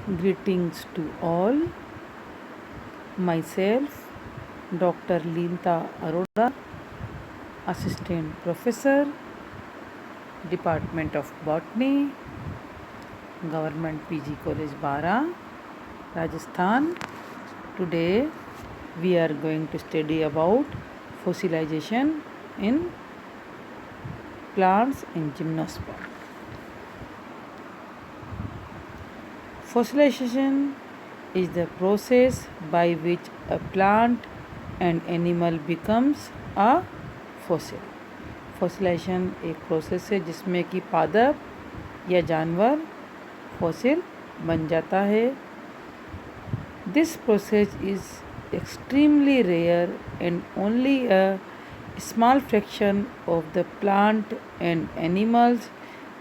Greetings to all. Myself, Dr. Leenta Arora, Assistant Professor, Department of Botany, Government PG College Bara, Rajasthan. Today we are going to study about fossilization in plants in gymnosperm. Fossilization is the process by which a plant and animal becomes a fossil. Fossilisation एक process है जिसमें कि पादप या जानवर fossil बन जाता है. This process is extremely rare and only a small fraction of the plant and animals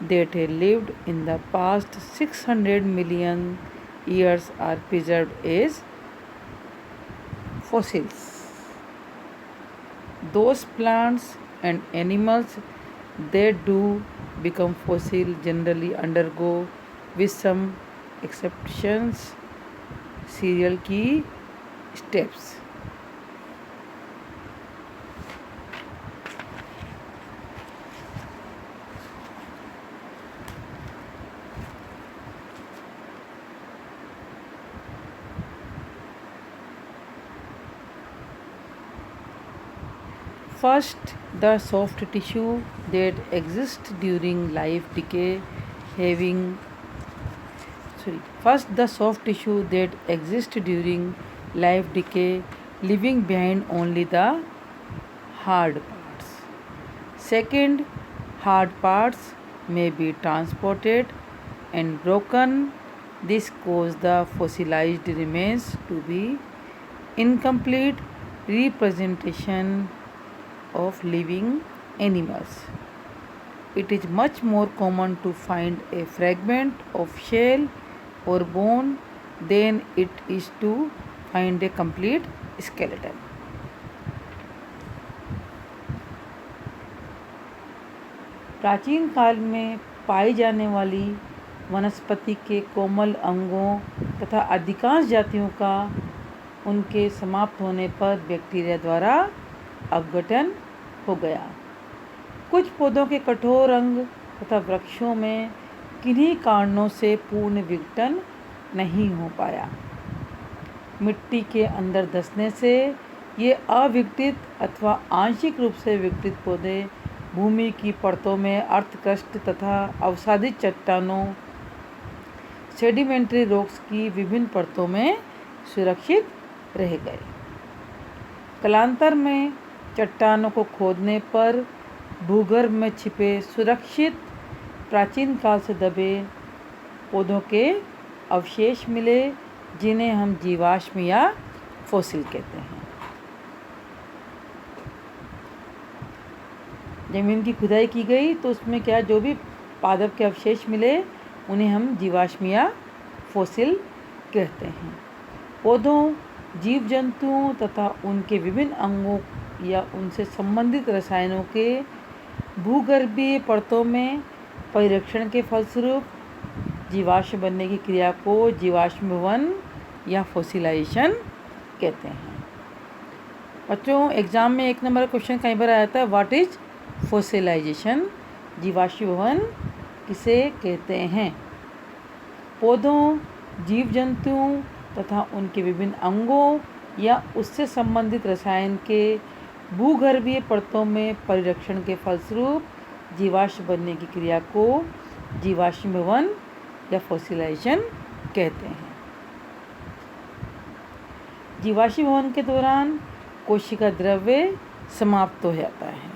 that have lived in the past 600 million years are preserved as fossils. Those plants and animals that do become fossil generally undergo, with some exceptions, several key steps. First, the soft tissue that exists during life decay leaving behind only the hard parts. Second, hard parts may be transported and broken. This causes the fossilized remains to be incomplete representation of living animals. It is much more common to find a fragment of shell or bone than it is to find a complete skeleton. प्राचीन काल में पाई जाने वाली वनस्पति के कोमल अंगों तथा अधिकांश जातियों का उनके समाप्त होने पर बैक्टीरिया द्वारा अपघटन हो गया. कुछ पौधों के कठोर अंग तथा वृक्षों में किन्हीं कारणों से पूर्ण विघटन नहीं हो पाया. मिट्टी के अंदर धंसने से ये अविघटित अथवा आंशिक रूप से विघटित पौधे भूमि की परतों में अर्धकृष्ट तथा अवसादित चट्टानों सेडिमेंट्री रॉक्स की विभिन्न परतों में सुरक्षित रह गए. कालांतर में चट्टानों को खोदने पर भूगर्भ में छिपे सुरक्षित प्राचीन काल से दबे पौधों के अवशेष मिले, जिन्हें हम जीवाश्म या फॉसिल कहते हैं. ज़मीन की खुदाई की गई तो उसमें क्या जो भी पादप के अवशेष मिले उन्हें हम जीवाश्म या फॉसिल कहते हैं. पौधों, जीव जंतुओं तथा उनके विभिन्न अंगों या उनसे संबंधित रसायनों के भूगर्भीय परतों में परिरक्षण के फलस्वरूप जीवाश्म बनने की क्रिया को जीवाश्म भवन या फॉसिलाइजेशन कहते हैं. बच्चों, एग्जाम में 1 नंबर क्वेश्चन कई बार आया था, व्हाट इज फॉसिलाइजेशन? जीवाश्म भवन किसे कहते हैं? पौधों, जीव जंतुओं तथा उनके विभिन्न अंगों या उससे संबंधित रसायन के भूगर्भीय परतों में परिरक्षण के फलस्वरूप जीवाश्म बनने की क्रिया को जीवाश्म भवन या फॉसिलाइजेशन कहते हैं. जीवाश्म भवन के दौरान कोशिका द्रव्य समाप्त हो जाता है.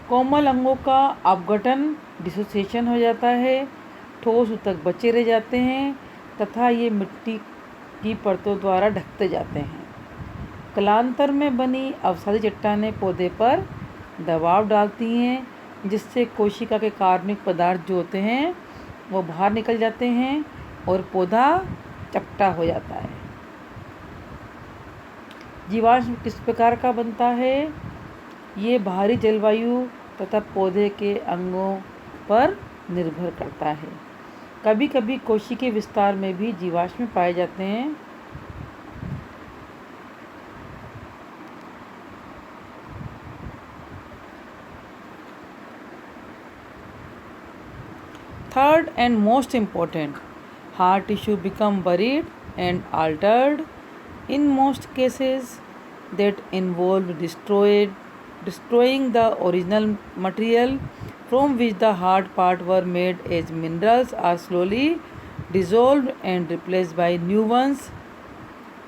कोमल अंगों का अपघटन डिसोसिएशन हो जाता है. ठोस ऊतक बचे रह जाते हैं तथा ये मिट्टी की परतों द्वारा ढकते जाते हैं. कालांतर में बनी अवसादी चट्टानें पौधे पर दबाव डालती हैं, जिससे कोशिका के कार्बनिक पदार्थ जो होते हैं वो बाहर निकल जाते हैं और पौधा चपटा हो जाता है. जीवाश्म किस प्रकार का बनता है? ये बाहरी जलवायु तथा पौधे के अंगों पर निर्भर करता है। कभी कभी कोशिकीय विस्तार में भी जीवाश्म पाए जाते हैं। Third and most important, hard tissue become buried and altered. In most cases, that involve destroying the original material from which the hard part were made, as minerals are slowly dissolved and replaced by new ones.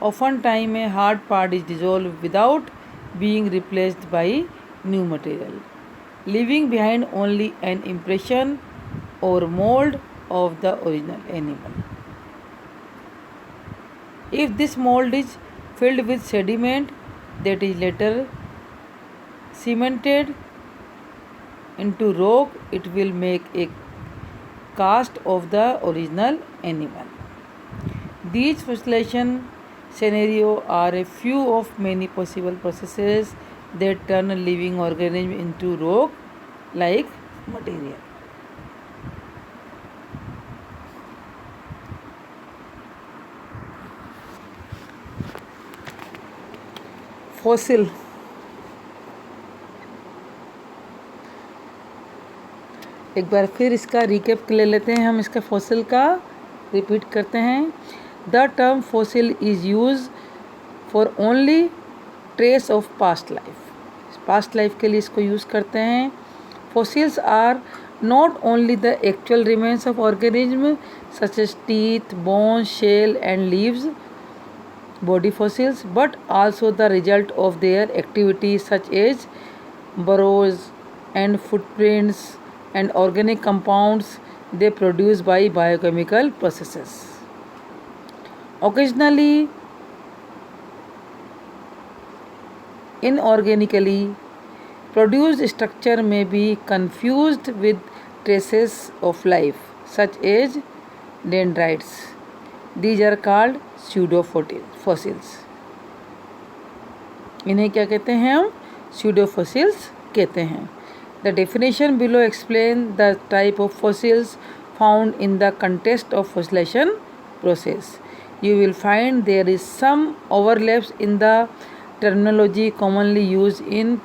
Oftentimes, a hard part is dissolved without being replaced by new material, leaving behind only an impression or mold of the original animal. If this mold is filled with sediment that is later cemented into rock, it will make a cast of the original animal. These fossilization scenarios are a few of many possible processes that turn a living organism into rock like material. Fossil एक बार फिर इसका recap ले लेते हैं हम। इसका fossil का repeat करते हैं। The term fossil is use for only trace of past life. Past life के लिए इसको यूज़ करते हैं। Fossils are not only the actual remains of organism such as teeth, bones, shell and leaves, body fossils, but also the result of their activities such as burrows and footprints and organic compounds they produce by biochemical processes. Occasionally, inorganically produced structure may be confused with traces of life such as dendrites. These are called pseudo fossils. इन्हें क्या कहते हैं हम? pseudo fossils कहते हैं. The definition below explain the type of fossils found in the context of fossilization process. You will find there is some overlaps in the terminology commonly used in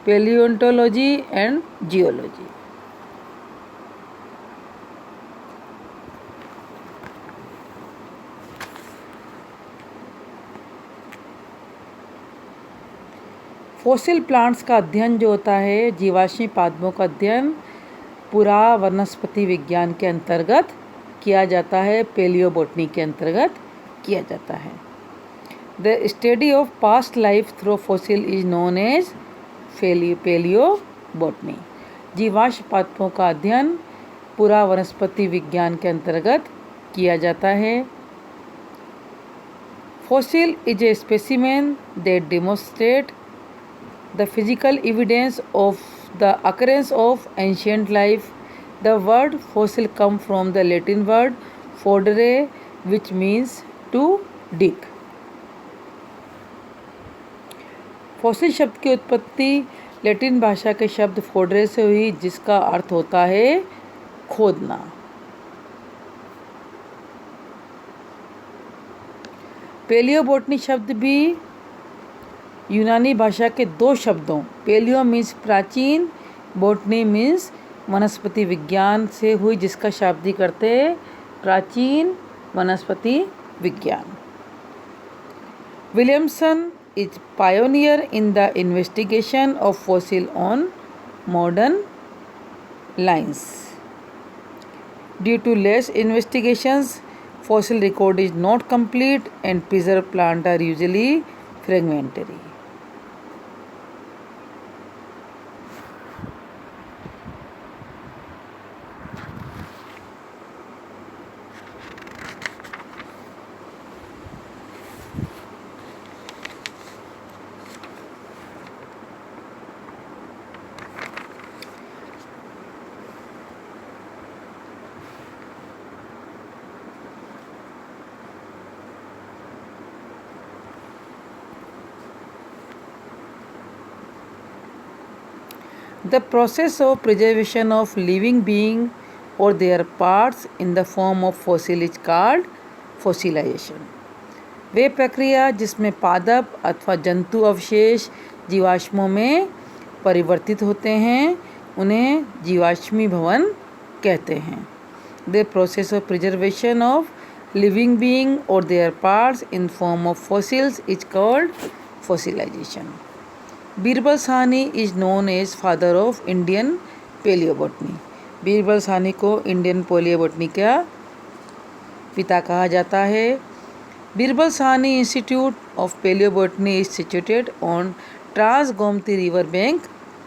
paleontology and geology. Fossil plants का अध्ययन जो होता है, जीवाश्मी पादपों का अध्ययन पूरा वनस्पति विज्ञान के अंतर्गत किया जाता है, पेलियोबोटनी के अंतर्गत किया जाता है। The study of past life through fossil is known as palaeobotany. जीवाश्म पादपों का अध्ययन पूरा वनस्पति विज्ञान के अंतर्गत किया जाता है। Fossil is a specimen that demonstrate the physical evidence of the occurrence of ancient life. The word fossil comes from the Latin word fodere, which means to dig. Fossil शब्द की उत्पत्ति लैटिन भाषा के शब्द फोडरे से हुई, जिसका अर्थ होता है खोदना। पेलियोबोटनी शब्द भी यूनानी भाषा के दो शब्दों पेलियो मीन्स प्राचीन, बोटनी मीन्स वनस्पति विज्ञान से हुई, जिसका शाब्दिक अर्थ है प्राचीन वनस्पति विज्ञान। Williamson is pioneer in the investigation of fossil on modern lines. Due to less investigations, fossil record is not complete and preserve plant are usually fragmentary. The process of preservation of living being or their parts in the form of fossil is called fossilization. वे प्रक्रिया जिसमें पादप अथवा जंतु अवशेष जीवाश्मों में परिवर्तित होते हैं उन्हें जीवाश्मी भवन कहते हैं. The process of preservation of living being or their parts in form of fossils is called fossilization. Birbal Sahni is known as father of Indian paleobotany. Birbal Sahni को इंडियन पैलियोबोटनी का पिता कहा जाता है. Birbal Sahni institute of palaeobotany is situated on trans Gomti river bank,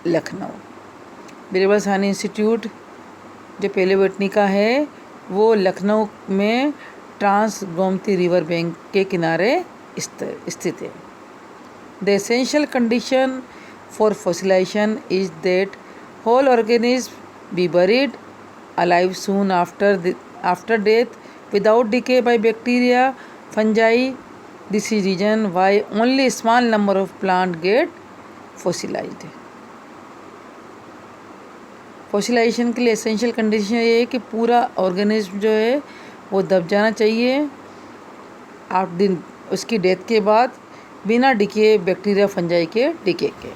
Lucknow. Birbal Sahni institute जो palaeobotany का है वो लखनऊ में ट्रांस गोमती रिवर बैंक के किनारे स्थित है. The essential condition for fossilisation is that whole organism be buried alive soon after death without decay by bacteria, fungi. This is reason why only small number of plant get fossilized. Fossilisation के लिए essential condition ये है कि पूरा organism जो है वो दब जाना चाहिए 8 दिन उसकी डेथ के बाद बिना डिके बैक्टीरिया फंजाई के डिके के.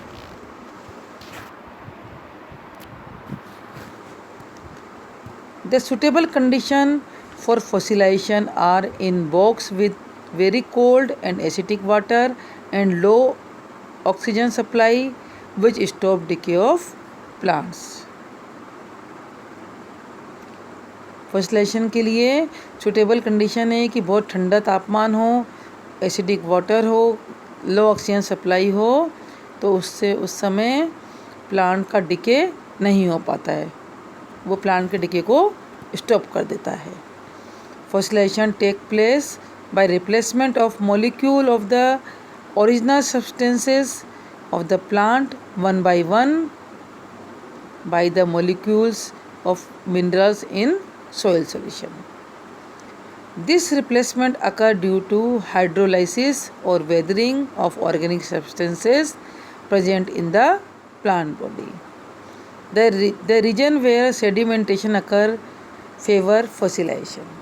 The suitable condition for fossilization are in box with very cold and acidic water and low oxygen supply which stop decay of plants. Fossilisation के लिए सुटेबल कंडीशन है कि बहुत ठंडा तापमान हो, एसिडिक वाटर हो, लो ऑक्सीजन सप्लाई हो, तो उससे उस समय प्लांट का डिके नहीं हो पाता है, वो प्लांट के डिके को स्टॉप कर देता है. Fossilisation take place by replacement of molecule of the original substances of the plant one by one by the molecules of minerals in soil solution. This replacement occur due to hydrolysis or weathering of organic substances present in the plant body. The region where sedimentation occur favor fossilization.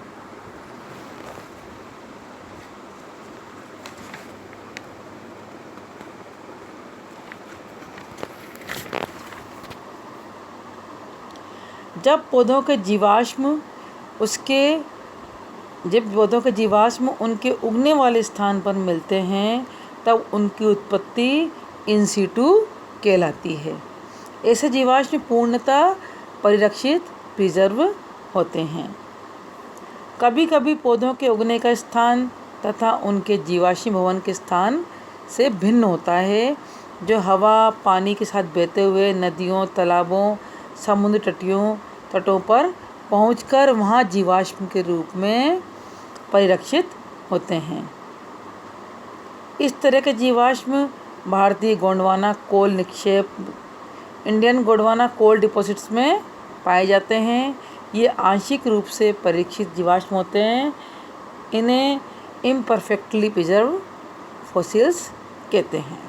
जब पौधों के जीवाश्म उनके उगने वाले स्थान पर मिलते हैं तब उनकी उत्पत्ति इन सीटू कहलाती है. ऐसे जीवाश्म पूर्णतः परिरक्षित प्रिजर्व होते हैं. कभी कभी पौधों के उगने का स्थान तथा उनके जीवाश्म भवन के स्थान से भिन्न होता है, जो हवा पानी के साथ बहते हुए नदियों, तालाबों, समुद्र तटों पर पहुंचकर वहां जीवाश्म के रूप में परिरक्षित होते हैं. इस तरह के जीवाश्म भारतीय गोंडवाना कोल निक्षेप, इंडियन गोंडवाना कोल डिपॉजिट्स में पाए जाते हैं. ये आंशिक रूप से परीक्षित जीवाश्म होते हैं. इन्हें इम्परफेक्टली प्रिजर्व फॉसिल्स कहते हैं.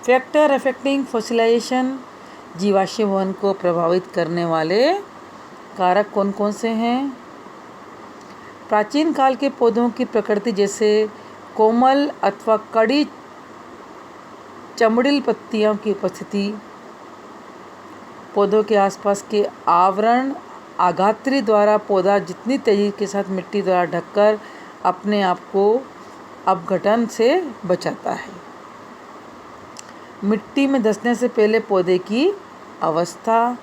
फैक्टर अफेक्टिंग फॉसिलाइजेशन, जीवाश्म भवन को प्रभावित करने वाले कारक कौन कौन से हैं? प्राचीन काल के पौधों की प्रकृति जैसे कोमल अथवा कड़ी चमड़ील पत्तियों की उपस्थिति, पौधों के आसपास के आवरण, आघात्री द्वारा पौधा जितनी तेजी के साथ मिट्टी द्वारा ढककर अपने आप को अपघटन से बचाता है. मिट्टी में धंसने से पहले पौधे की अवस्था,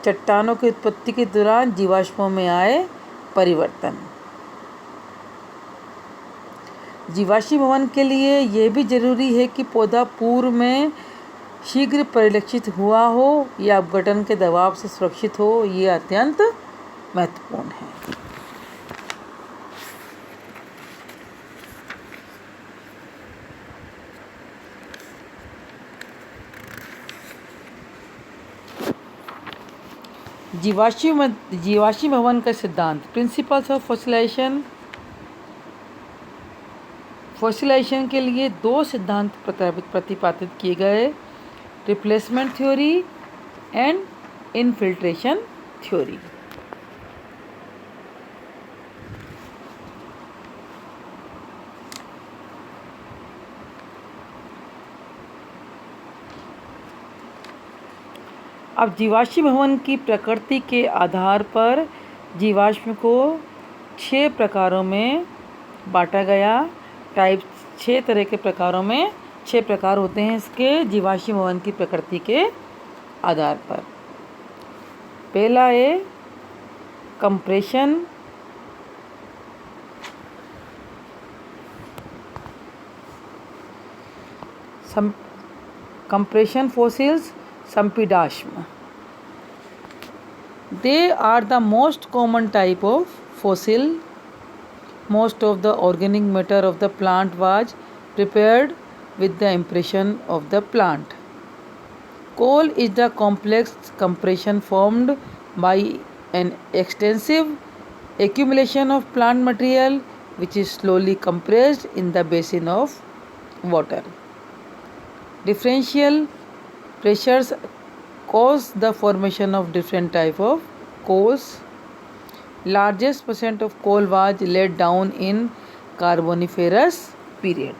चट्टानों की उत्पत्ति के दौरान जीवाश्मों में आए परिवर्तन. जीवाश्म भवन के लिए यह भी जरूरी है कि पौधा पूर्व में शीघ्र परिलक्षित हुआ हो या अपघटन के दबाव से सुरक्षित हो. ये अत्यंत महत्वपूर्ण है. जीवाश्म भवन का सिद्धांत, प्रिंसिपल्स ऑफ फॉसिलाइजेशन. फॉसिलाइजेशन के लिए दो सिद्धांत प्रतिपादित किए गए, replacement theory and infiltration theory. अब जीवाश्म भवन की प्रकृति के आधार पर जीवाश्म को 6 प्रकारों में बांटा गया। टाइप 6 तरह के प्रकारों में 6 प्रकार होते हैं इसके जीवाश्म भवन की प्रकृति के आधार पर। पहला है compression, compression fossils, संपीडाश्म। They are the most common type of fossil. Most of the organic matter of the plant was prepared with the impression of the plant. Coal is the complex compression formed by an extensive accumulation of plant material which is slowly compressed in the basin of water. Differential pressures cause the formation of different type of coals. Largest percent of coal was laid down in Carboniferous period.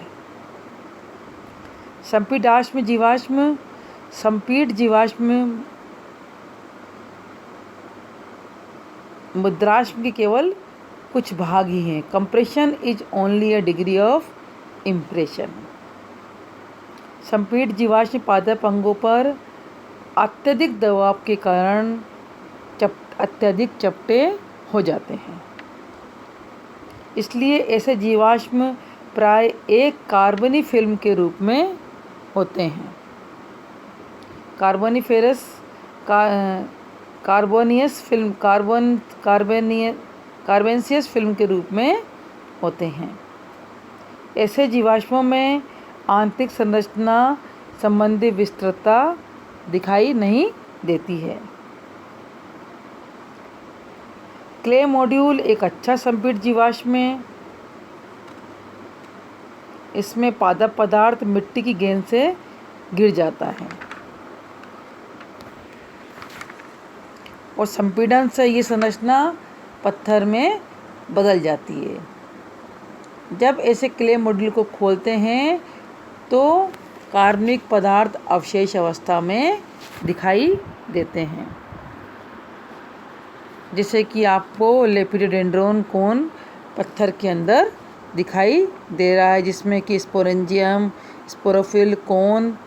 संपीडाश्म जीवाश्म, संपीड जीवाश्म मुद्राश्म के केवल कुछ भाग ही हैं। Compression is only a degree of impression. संपीड जीवाश्म पादप अंगों पर अत्यधिक दबाव के कारण अत्यधिक चपटे हो जाते हैं, इसलिए ऐसे जीवाश्म प्राय एक कार्बनी फिल्म के रूप में होते हैं। कार्बोनिफेरस कार्बोनियस फिल्म कार्बेंसियस फिल्म के रूप में होते हैं। ऐसे जीवाश्मों में आंतरिक संरचना संबंधी विस्तृतता दिखाई नहीं देती है। क्ले मॉड्यूल एक अच्छा संपीड जीवाश्म है। इसमें पादप पदार्थ मिट्टी की गेंद से गिर जाता है और संपीड़न से ये संरचना पत्थर में बदल जाती है। जब ऐसे क्ले मॉड्यूल को खोलते हैं तो कार्बनिक पदार्थ अवशेष अवस्था में दिखाई देते हैं, जैसे कि आपको लेपिडोडेंड्रोन कोन पत्थर के अंदर दिखाई दे रहा है, जिसमें कि स्पोरेंजियम, स्पोरोफिल कोन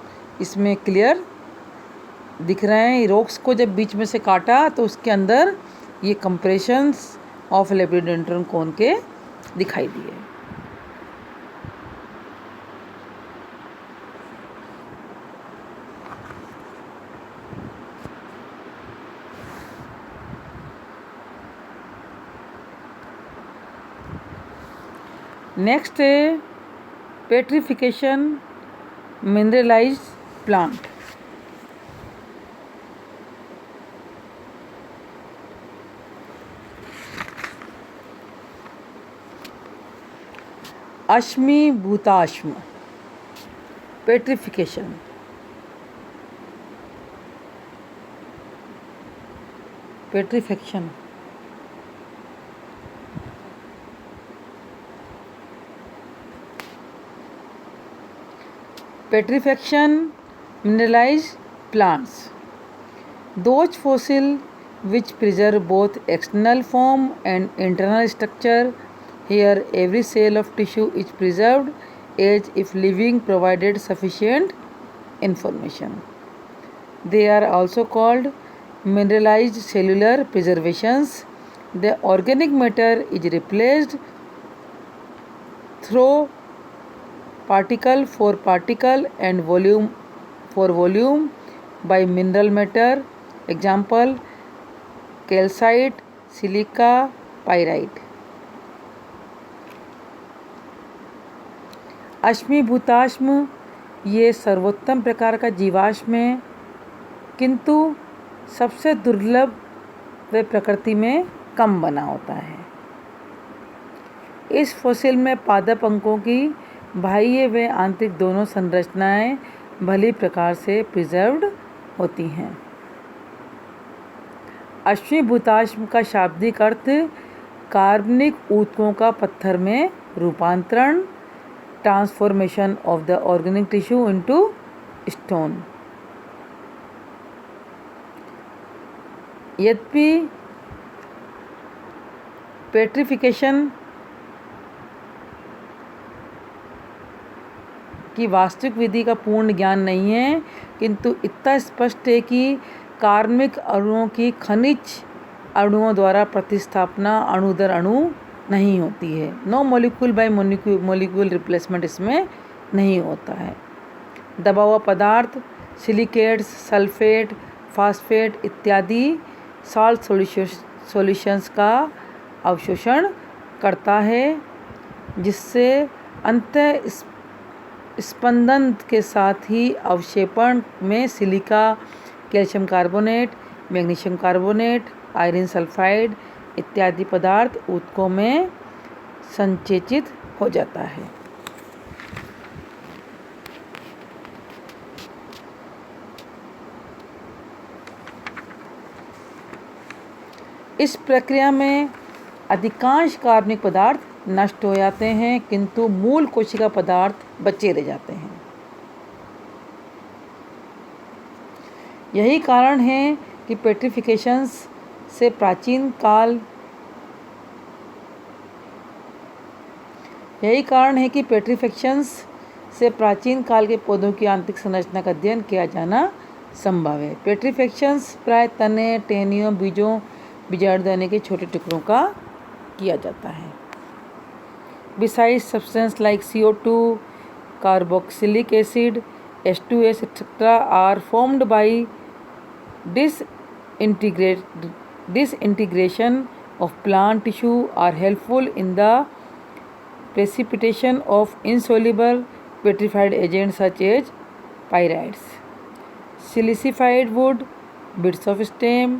इसमें क्लियर दिख रहे हैं। रॉक्स को जब बीच में से काटा तो उसके अंदर ये कंप्रेशंस ऑफ लेपिडोडेंड्रोन कोन के दिखाई दिए। नेक्स्ट है पेट्रिफिकेशन मिनरलाइज्ड प्लांट। अश्मीभूताश्म petrification. Petrification petrifaction mineralized plants, those fossil which preserve both external form and internal structure. Here every cell of tissue is preserved as if living, provided sufficient information. They are also called mineralized cellular preservations. The organic matter is replaced through particle for particle and volume for volume by mineral matter. Example calcite, silica, pyrite. अश्मीभूताश्म ये सर्वोत्तम प्रकार का जीवाश्म है, किंतु सबसे दुर्लभ व प्रकृति में कम बना होता है। इस फॉसिल में पादप अंगों की बाह्य व आंतरिक दोनों संरचनाएं भली प्रकार से प्रिजर्व्ड होती हैं। अश्मीभूताश्म का शाब्दिक अर्थ कार्बनिक ऊतकों का पत्थर में रूपांतरण, transformation of the organic tissue into stone. यद्यपि पेट्रिफिकेशन की वास्तविक विधि का पूर्ण ज्ञान नहीं है, किंतु इतना स्पष्ट है कि कार्बनिक अणुओं की खनिज अणुओं द्वारा प्रतिस्थापना अणु दर अणु नहीं होती है। No molecule by molecule replacement इसमें नहीं होता है। दबा हुआ पदार्थ सिलिकेट्स, सल्फेट, फास्फेट इत्यादि सॉल्ट सॉल्यूशंस का अवशोषण करता है, जिससे अंतः स्पंदन के साथ ही अवक्षेपण में silica, calcium carbonate, magnesium carbonate, iron sulphide इत्यादि पदार्थ ऊतकों में संचेचित हो जाता है। इस प्रक्रिया में अधिकांश कार्बनिक पदार्थ नष्ट हो जाते हैं, किंतु मूल कोशिका पदार्थ बचे रह जाते हैं। यही कारण है कि पेट्रिफिकेशंस से प्राचीन काल के पौधों की आंतरिक संरचना का अध्ययन किया जाना संभव है। पेट्रिफिकेशंस प्राय तने, टहनियों, बीजों, बीजाणु दाने के छोटे टुकड़ों का किया जाता है। Besides, substances like CO2, carboxylic acid, H2S, etc. are formed by disintegration of plant tissue are helpful in the precipitation of insoluble petrified agents such as pyrites. Silicified wood, bits of stem,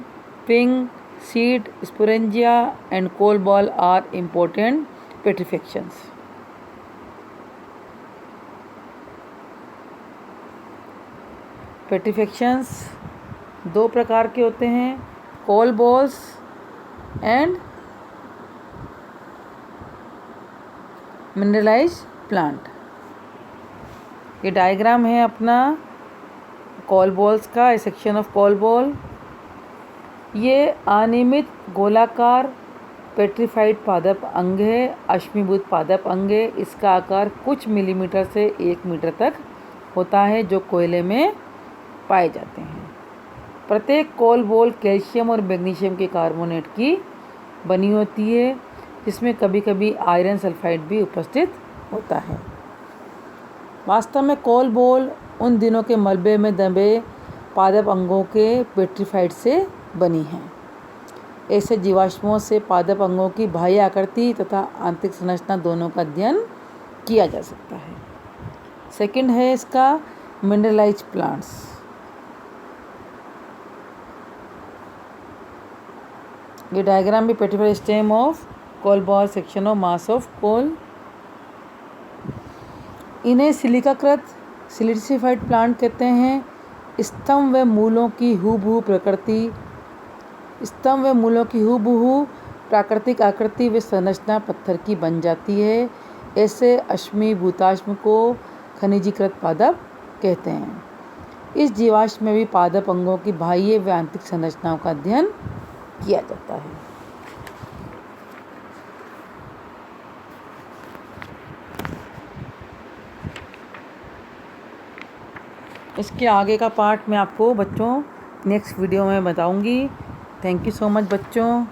ping, seed, sporangia and coal ball are important पेट्रिफिकेशंस। पेट्रिफिकेशंस दो प्रकार के होते हैं, coal balls and mineralised plant. ये diagram है अपना coal balls का, a section of coal ball. ये अनियमित गोलाकार पेट्रिफाइड पादप अंग है, अश्मीभूत पादप अंग है। इसका आकार कुछ मिलीमीटर से 1 मीटर तक होता है, जो कोयले में पाए जाते हैं। प्रत्येक कोल बॉल कैल्शियम और मैग्नीशियम के कार्बोनेट की बनी होती है, जिसमें कभी कभी आयरन सल्फाइड भी उपस्थित होता है। वास्तव में कोल बॉल उन दिनों के मलबे में दबे पादप अंगों के पेट्रिफाइड से बनी हैं। ऐसे जीवाश्मों से पादप अंगों की बाह्य आकृति तथा आंतरिक संरचना दोनों का अध्ययन किया जा सकता है। सेकंड है इसका मिनरलाइज्ड प्लांट्स। ये डायग्राम भी petrified stem of coal ball, section of mass of coal. इन्हें सिलिकाकृत सिलिसिफाइड प्लांट कहते हैं। स्तंभ व मूलों की हूबहू प्राकृतिक आकृति व संरचना पत्थर की बन जाती है। ऐसे अश्मीभूताश्म को खनिजीकृत पादप कहते हैं। इस जीवाश्म में भी पादप अंगों की बाह्य व आंतरिक संरचनाओं का अध्ययन किया जाता है। इसके आगे का पार्ट मैं आपको बच्चों नेक्स्ट वीडियो में बताऊंगी। थैंक यू सो मच बच्चों।